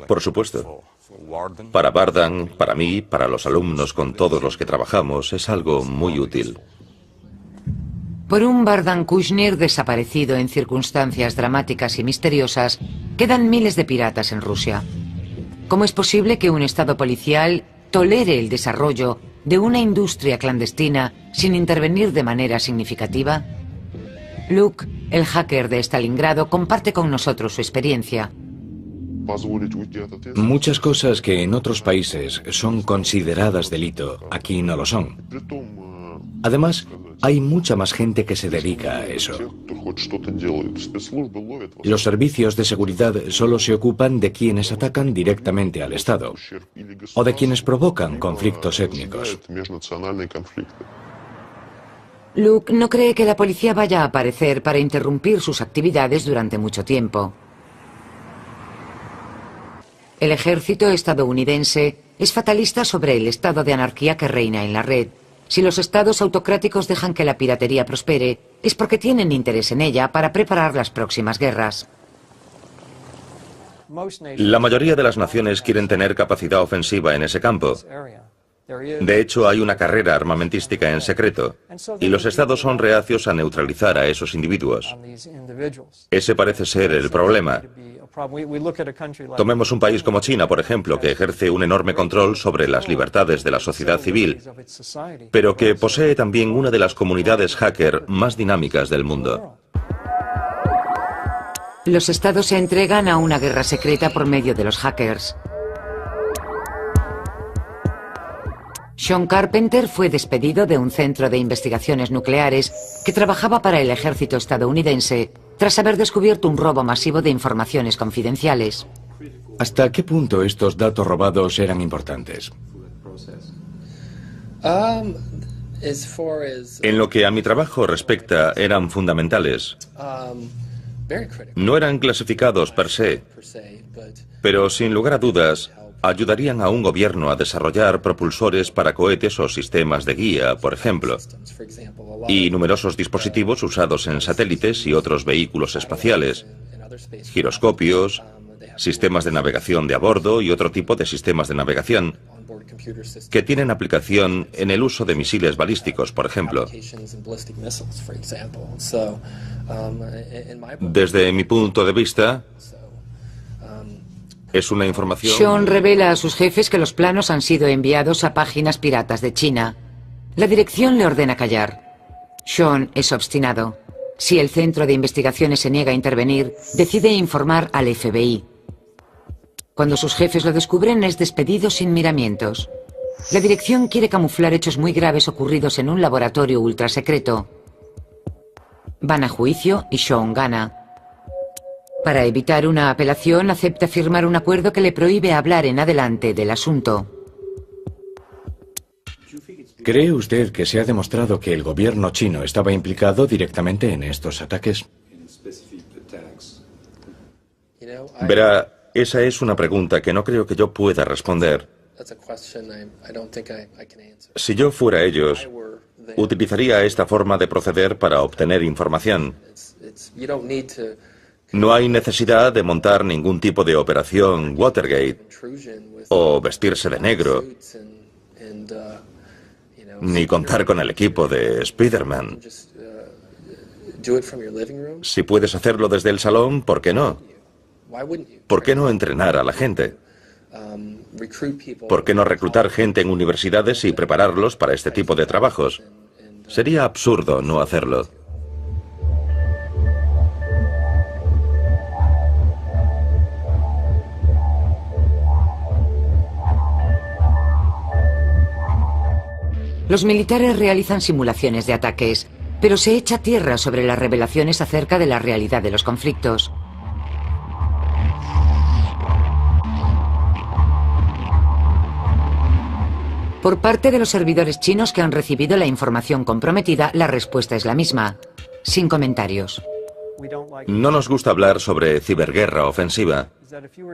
Por supuesto. Para Bardhan, para mí, para los alumnos con todos los que trabajamos, es algo muy útil. Por un Bardhan Kushnir desaparecido en circunstancias dramáticas y misteriosas, quedan miles de piratas en Rusia. ¿Cómo es posible que un estado policial tolere el desarrollo de una industria clandestina sin intervenir de manera significativa? Luke, el hacker de Stalingrado, comparte con nosotros su experiencia. Muchas cosas que en otros países son consideradas delito, aquí no lo son. Además, hay mucha más gente que se dedica a eso. Los servicios de seguridad solo se ocupan de quienes atacan directamente al Estado o de quienes provocan conflictos étnicos. Luke no cree que la policía vaya a aparecer para interrumpir sus actividades durante mucho tiempo. El ejército estadounidense es fatalista sobre el estado de anarquía que reina en la red. Si los estados autocráticos dejan que la piratería prospere, es porque tienen interés en ella para preparar las próximas guerras. La mayoría de las naciones quieren tener capacidad ofensiva en ese campo. De hecho, hay una carrera armamentística en secreto, y los estados son reacios a neutralizar a esos individuos. Ese parece ser el problema. Tomemos un país como China, por ejemplo, que ejerce un enorme control sobre las libertades de la sociedad civil, pero que posee también una de las comunidades hacker más dinámicas del mundo. Los estados se entregan a una guerra secreta por medio de los hackers. Sean Carpenter fue despedido de un centro de investigaciones nucleares que trabajaba para el ejército estadounidense tras haber descubierto un robo masivo de informaciones confidenciales. ¿Hasta qué punto estos datos robados eran importantes? En lo que a mi trabajo respecta, eran fundamentales. No eran clasificados per se, pero sin lugar a dudas, ayudarían a un gobierno a desarrollar propulsores para cohetes o sistemas de guía, por ejemplo, y numerosos dispositivos usados en satélites y otros vehículos espaciales, giroscopios, sistemas de navegación de a bordo y otro tipo de sistemas de navegación, que tienen aplicación en el uso de misiles balísticos, por ejemplo. Desde mi punto de vista, Es una información... Sean revela a sus jefes que los planos han sido enviados a páginas piratas de China. La dirección le ordena callar. Sean es obstinado. Si el centro de investigaciones se niega a intervenir, decide informar al FBI. Cuando sus jefes lo descubren, es despedido sin miramientos. La dirección quiere camuflar hechos muy graves ocurridos en un laboratorio ultrasecreto. Van a juicio y Sean gana. Para evitar una apelación, acepta firmar un acuerdo que le prohíbe hablar en adelante del asunto. ¿Cree usted que se ha demostrado que el gobierno chino estaba implicado directamente en estos ataques? Verá, esa es una pregunta que no creo que yo pueda responder. Si yo fuera ellos, utilizaría esta forma de proceder para obtener información. No hay necesidad de montar ningún tipo de operación Watergate o vestirse de negro, ni contar con el equipo de Spider-Man. Si puedes hacerlo desde el salón, ¿por qué no? ¿Por qué no entrenar a la gente? ¿Por qué no reclutar gente en universidades y prepararlos para este tipo de trabajos? Sería absurdo no hacerlo. Los militares realizan simulaciones de ataques, pero se echa tierra sobre las revelaciones acerca de la realidad de los conflictos. Por parte de los servidores chinos que han recibido la información comprometida, la respuesta es la misma, sin comentarios. No nos gusta hablar sobre ciberguerra ofensiva,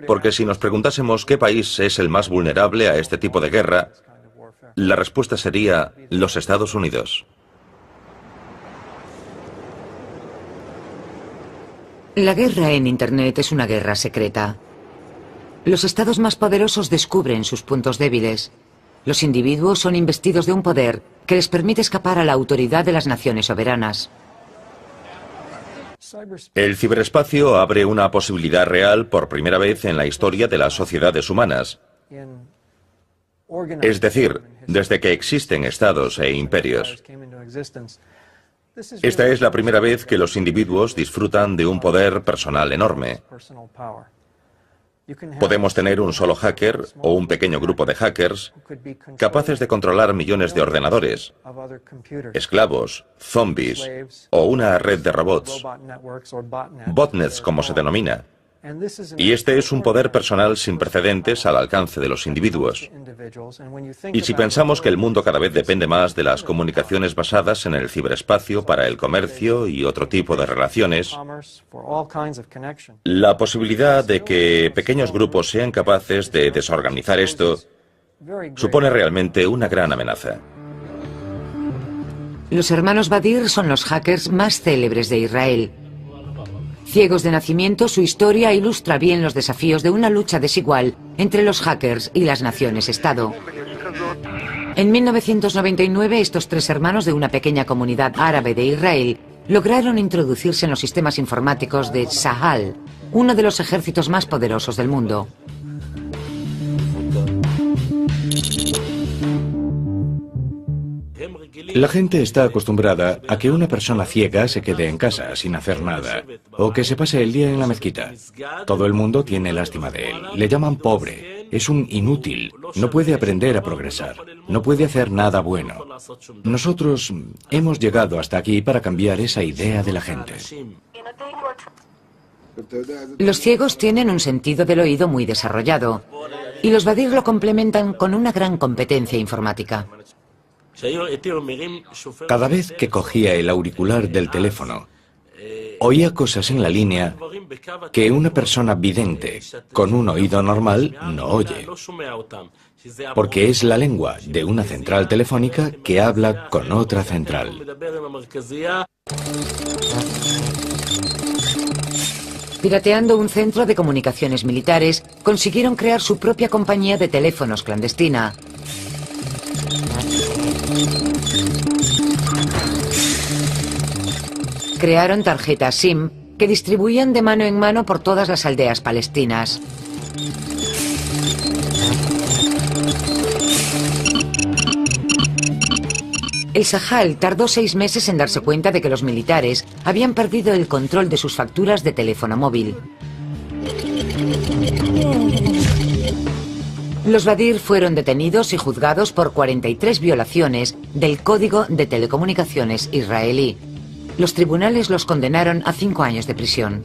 porque si nos preguntásemos qué país es el más vulnerable a este tipo de guerra, la respuesta sería los Estados Unidos. La guerra en Internet es una guerra secreta. Los estados más poderosos descubren sus puntos débiles. Los individuos son investidos de un poder que les permite escapar a la autoridad de las naciones soberanas. El ciberespacio abre una posibilidad real por primera vez en la historia de las sociedades humanas. Es decir, desde que existen estados e imperios. Esta es la primera vez que los individuos disfrutan de un poder personal enorme. Podemos tener un solo hacker o un pequeño grupo de hackers capaces de controlar millones de ordenadores, esclavos, zombies o una red de robots, botnets como se denomina. Y este es un poder personal sin precedentes al alcance de los individuos. Y si pensamos que el mundo cada vez depende más de las comunicaciones basadas en el ciberespacio para el comercio y otro tipo de relaciones, la posibilidad de que pequeños grupos sean capaces de desorganizar esto supone realmente una gran amenaza. Los hermanos Badir son los hackers más célebres de Israel. Ciegos de nacimiento, su historia ilustra bien los desafíos de una lucha desigual entre los hackers y las naciones-estado. En 1999, estos tres hermanos de una pequeña comunidad árabe de Israel lograron introducirse en los sistemas informáticos de Tzahal, uno de los ejércitos más poderosos del mundo. La gente está acostumbrada a que una persona ciega se quede en casa sin hacer nada, o que se pase el día en la mezquita. Todo el mundo tiene lástima de él. Le llaman pobre, es un inútil, no puede aprender a progresar, no puede hacer nada bueno. Nosotros hemos llegado hasta aquí para cambiar esa idea de la gente. Los ciegos tienen un sentido del oído muy desarrollado, y los Badir lo complementan con una gran competencia informática. Cada vez que cogía el auricular del teléfono, oía cosas en la línea que una persona vidente con un oído normal no oye, porque es la lengua de una central telefónica que habla con otra central. Pirateando un centro de comunicaciones militares, consiguieron crear su propia compañía de teléfonos clandestina. Crearon tarjetas SIM que distribuían de mano en mano por todas las aldeas palestinas. El Sahal tardó 6 meses en darse cuenta de que los militares habían perdido el control de sus facturas de teléfono móvil. Los Badir fueron detenidos y juzgados por 43 violaciones del Código de Telecomunicaciones israelí. Los tribunales los condenaron a 5 años de prisión.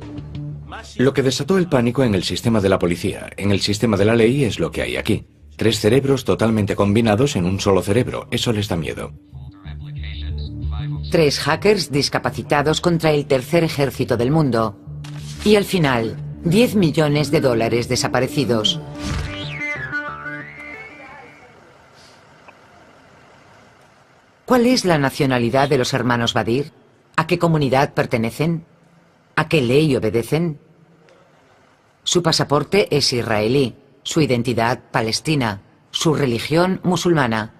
Lo que desató el pánico en el sistema de la policía, en el sistema de la ley, es lo que hay aquí. 3 cerebros totalmente combinados en un solo cerebro. Eso les da miedo. 3 hackers discapacitados contra el tercer ejército del mundo. Y al final, 10 millones de dólares desaparecidos. ¿Cuál es la nacionalidad de los hermanos Badir? ¿A qué comunidad pertenecen? ¿A qué ley obedecen? Su pasaporte es israelí, su identidad palestina, su religión musulmana.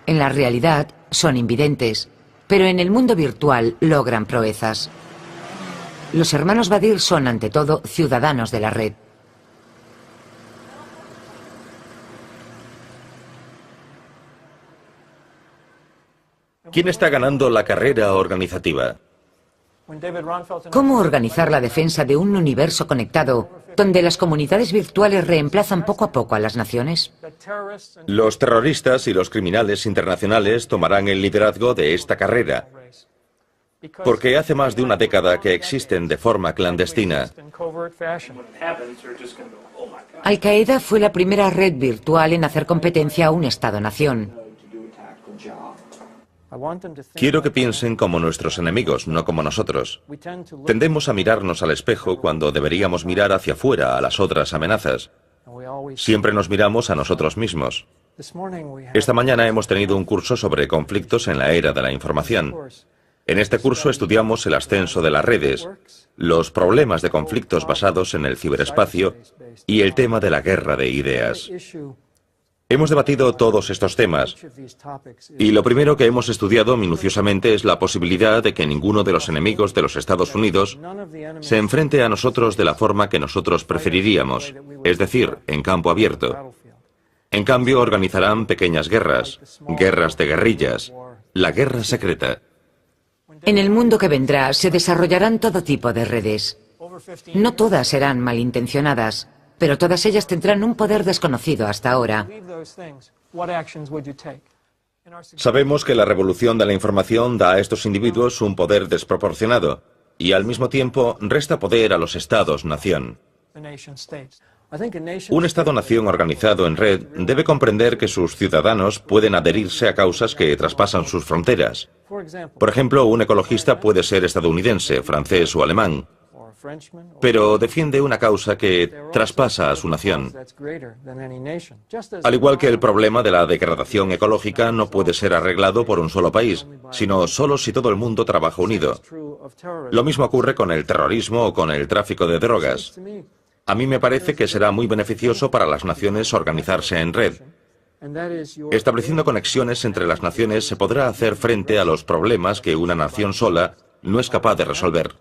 En la realidad son invidentes, pero en el mundo virtual logran proezas. Los hermanos Badir son ante todo ciudadanos de la red. ¿Quién está ganando la carrera organizativa? ¿Cómo organizar la defensa de un universo conectado donde las comunidades virtuales reemplazan poco a poco a las naciones? Los terroristas y los criminales internacionales tomarán el liderazgo de esta carrera, porque hace más de una década que existen de forma clandestina. Al-Qaeda fue la primera red virtual en hacer competencia a un Estado-nación. Quiero que piensen como nuestros enemigos, no como nosotros. Tendemos a mirarnos al espejo cuando deberíamos mirar hacia afuera a las otras amenazas. Siempre nos miramos a nosotros mismos. Esta mañana hemos tenido un curso sobre conflictos en la era de la información. En este curso estudiamos el ascenso de las redes, los problemas de conflictos basados en el ciberespacio y el tema de la guerra de ideas. Hemos debatido todos estos temas y lo primero que hemos estudiado minuciosamente es la posibilidad de que ninguno de los enemigos de los Estados Unidos se enfrente a nosotros de la forma que nosotros preferiríamos, es decir, en campo abierto. En cambio, organizarán pequeñas guerras, guerras de guerrillas, la guerra secreta. En el mundo que vendrá se desarrollarán todo tipo de redes. No todas serán malintencionadas, pero todas ellas tendrán un poder desconocido hasta ahora. Sabemos que la revolución de la información da a estos individuos un poder desproporcionado y al mismo tiempo resta poder a los estados-nación. Un Estado-nación organizado en red debe comprender que sus ciudadanos pueden adherirse a causas que traspasan sus fronteras. Por ejemplo, un ecologista puede ser estadounidense, francés o alemán, pero defiende una causa que traspasa a su nación. Al igual que el problema de la degradación ecológica no puede ser arreglado por un solo país, sino solo si todo el mundo trabaja unido. Lo mismo ocurre con el terrorismo o con el tráfico de drogas. A mí me parece que será muy beneficioso para las naciones organizarse en red. Estableciendo conexiones entre las naciones se podrá hacer frente a los problemas que una nación sola no es capaz de resolver.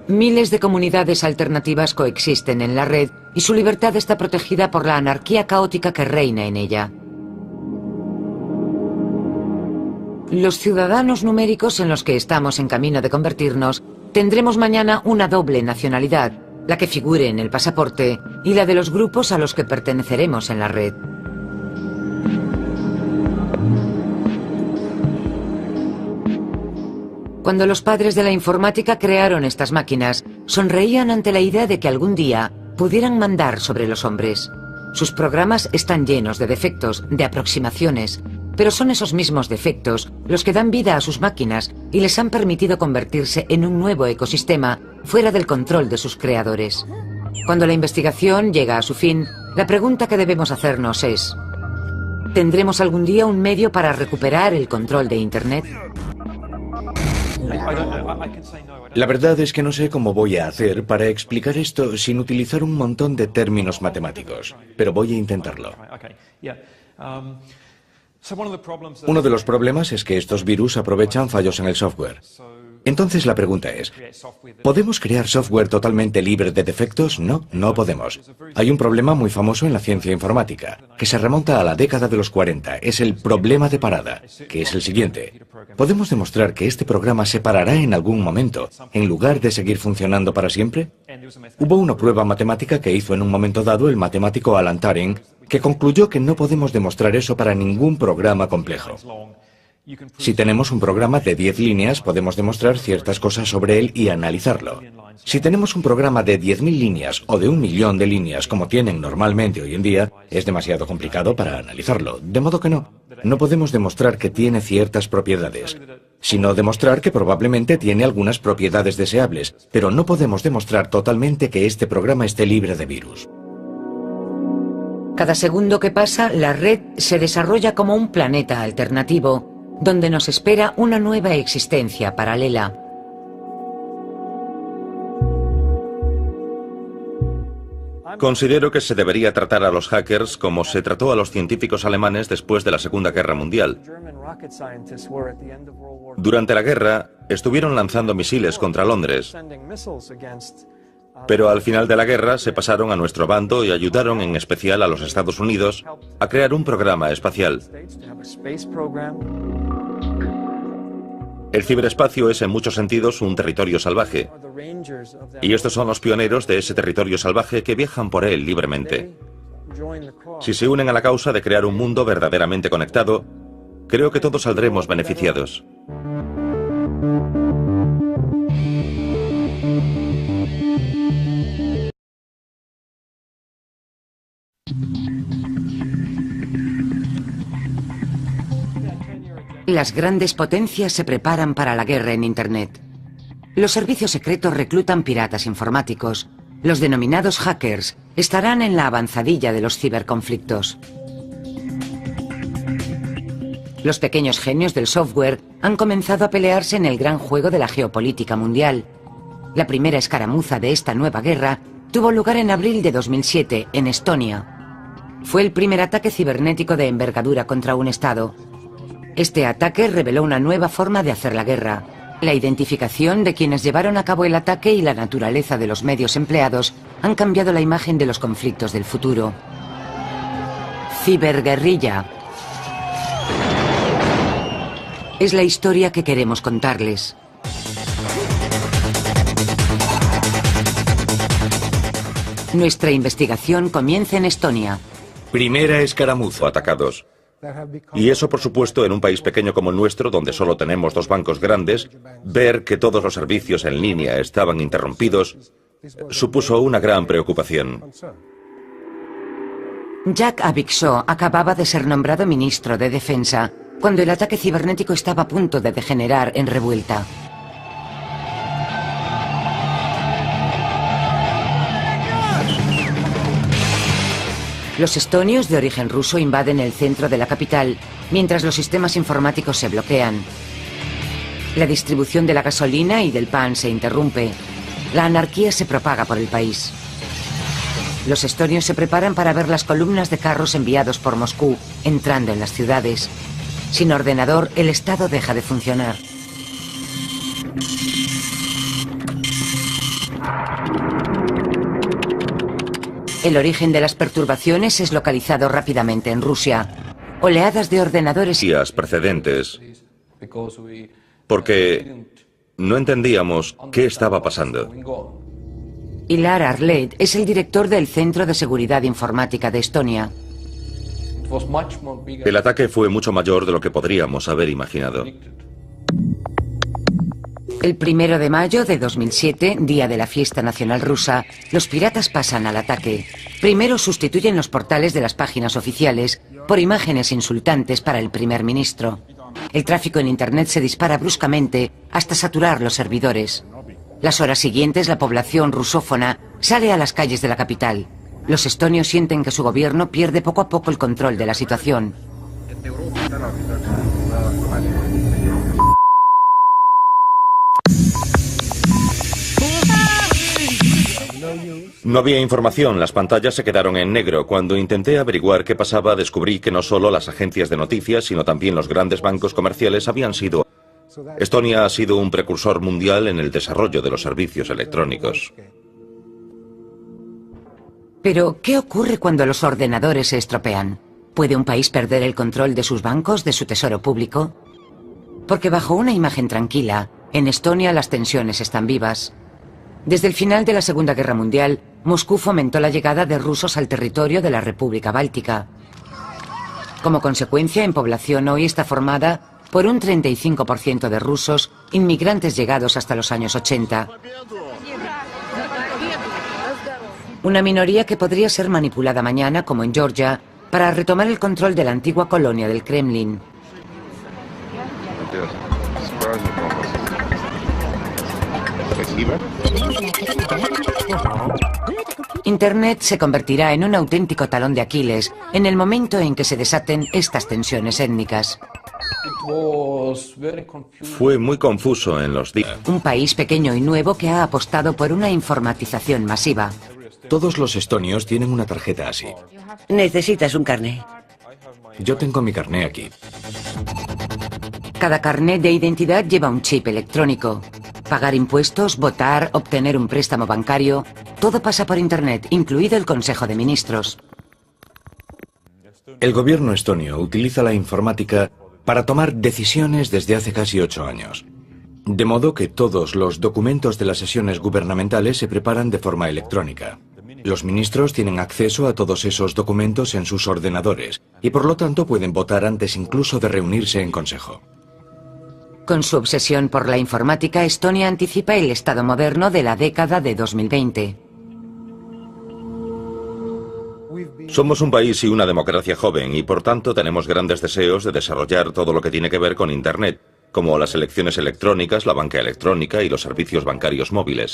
Miles de comunidades alternativas coexisten en la red y su libertad está protegida por la anarquía caótica que reina en ella. Los ciudadanos numéricos en los que estamos en camino de convertirnos tendremos mañana una doble nacionalidad, la que figure en el pasaporte y la de los grupos a los que perteneceremos en la red. Cuando los padres de la informática crearon estas máquinas, sonreían ante la idea de que algún día pudieran mandar sobre los hombres. Sus programas están llenos de defectos, de aproximaciones, pero son esos mismos defectos los que dan vida a sus máquinas y les han permitido convertirse en un nuevo ecosistema fuera del control de sus creadores. Cuando la investigación llega a su fin, la pregunta que debemos hacernos es: ¿tendremos algún día un medio para recuperar el control de Internet? La verdad es que no sé cómo voy a hacer para explicar esto sin utilizar un montón de términos matemáticos, pero voy a intentarlo. Uno de los problemas es que estos virus aprovechan fallos en el software. Entonces la pregunta es, ¿podemos crear software totalmente libre de defectos? No, no podemos. Hay un problema muy famoso en la ciencia informática, que se remonta a la década de los 40. Es el problema de parada, que es el siguiente. ¿Podemos demostrar que este programa se parará en algún momento, en lugar de seguir funcionando para siempre? Hubo una prueba matemática que hizo en un momento dado el matemático Alan Turing, que concluyó que no podemos demostrar eso para ningún programa complejo. Si tenemos un programa de 10 líneas, podemos demostrar ciertas cosas sobre él y analizarlo. Si tenemos un programa de 10.000 líneas o de 1.000.000 de líneas, como tienen normalmente hoy en día, es demasiado complicado para analizarlo. De modo que no podemos demostrar que tiene ciertas propiedades, sino demostrar que probablemente tiene algunas propiedades deseables, pero no podemos demostrar totalmente que este programa esté libre de virus. Cada segundo que pasa, la red se desarrolla como un planeta alternativo, donde nos espera una nueva existencia paralela. Considero que se debería tratar a los hackers como se trató a los científicos alemanes después de la Segunda Guerra Mundial. Durante la guerra, estuvieron lanzando misiles contra Londres, pero al final de la guerra se pasaron a nuestro bando y ayudaron en especial a los Estados Unidos a crear un programa espacial. El ciberespacio es en muchos sentidos un territorio salvaje, y estos son los pioneros de ese territorio salvaje que viajan por él libremente. Si se unen a la causa de crear un mundo verdaderamente conectado, creo que todos saldremos beneficiados. Las grandes potencias se preparan para la guerra en Internet. Los servicios secretos reclutan piratas informáticos. Los denominados hackers estarán en la avanzadilla de los ciberconflictos. Los pequeños genios del software han comenzado a pelearse en el gran juego de la geopolítica mundial. La primera escaramuza de esta nueva guerra tuvo lugar en abril de 2007 en Estonia. Fue el primer ataque cibernético de envergadura contra un Estado. Este ataque reveló una nueva forma de hacer la guerra. La identificación de quienes llevaron a cabo el ataque y la naturaleza de los medios empleados han cambiado la imagen de los conflictos del futuro. Ciberguerrilla. Es la historia que queremos contarles. Nuestra investigación comienza en Estonia. Primera escaramuza. Atacados. Y eso, por supuesto, en un país pequeño como el nuestro, donde solo tenemos 2 bancos grandes, ver que todos los servicios en línea estaban interrumpidos, supuso una gran preocupación. Jack Abikshaw acababa de ser nombrado ministro de Defensa cuando el ataque cibernético estaba a punto de degenerar en revuelta. Los estonios de origen ruso invaden el centro de la capital, mientras los sistemas informáticos se bloquean. La distribución de la gasolina y del pan se interrumpe. La anarquía se propaga por el país. Los estonios se preparan para ver las columnas de carros enviados por Moscú entrando en las ciudades. Sin ordenador, el Estado deja de funcionar. El origen de las perturbaciones es localizado rápidamente en Rusia. Oleadas de ordenadores Días precedentes, porque no entendíamos qué estaba pasando. Ilar Arlet es el director del Centro de Seguridad Informática de Estonia. El ataque fue mucho mayor de lo que podríamos haber imaginado. El 1 de mayo de 2007, día de la fiesta nacional rusa, los piratas pasan al ataque. Primero sustituyen los portales de las páginas oficiales por imágenes insultantes para el primer ministro. El tráfico en Internet se dispara bruscamente hasta saturar los servidores. Las horas siguientes, la población rusófona sale a las calles de la capital. Los estonios sienten que su gobierno pierde poco a poco el control de la situación. No había información, las pantallas se quedaron en negro. Cuando intenté averiguar qué pasaba, descubrí que no solo las agencias de noticias, sino también los grandes bancos comerciales habían sido... Estonia ha sido un precursor mundial en el desarrollo de los servicios electrónicos. Pero, ¿qué ocurre cuando los ordenadores se estropean? ¿Puede un país perder el control de sus bancos, de su tesoro público? Porque bajo una imagen tranquila, en Estonia las tensiones están vivas. Desde el final de la Segunda Guerra Mundial, Moscú fomentó la llegada de rusos al territorio de la República Báltica. Como consecuencia, en población hoy está formada por un 35% de rusos, inmigrantes llegados hasta los años 80. Una minoría que podría ser manipulada mañana, como en Georgia, para retomar el control de la antigua colonia del Kremlin. Internet se convertirá en un auténtico talón de Aquiles en el momento en que se desaten estas tensiones étnicas. Fue muy confuso en los días. Un país pequeño y nuevo que ha apostado por una informatización masiva. Todos los estonios tienen una tarjeta así. Necesitas un carné. Yo tengo mi carné aquí. Cada carnet de identidad lleva un chip electrónico. Pagar impuestos, votar, obtener un préstamo bancario, todo pasa por Internet, incluido el Consejo de Ministros. El gobierno estonio utiliza la informática para tomar decisiones desde hace casi 8 años. De modo que todos los documentos de las sesiones gubernamentales se preparan de forma electrónica. Los ministros tienen acceso a todos esos documentos en sus ordenadores y por lo tanto pueden votar antes incluso de reunirse en consejo. Con su obsesión por la informática, Estonia anticipa el Estado moderno de la década de 2020. Somos un país y una democracia joven y por tanto tenemos grandes deseos de desarrollar todo lo que tiene que ver con Internet, como las elecciones electrónicas, la banca electrónica y los servicios bancarios móviles.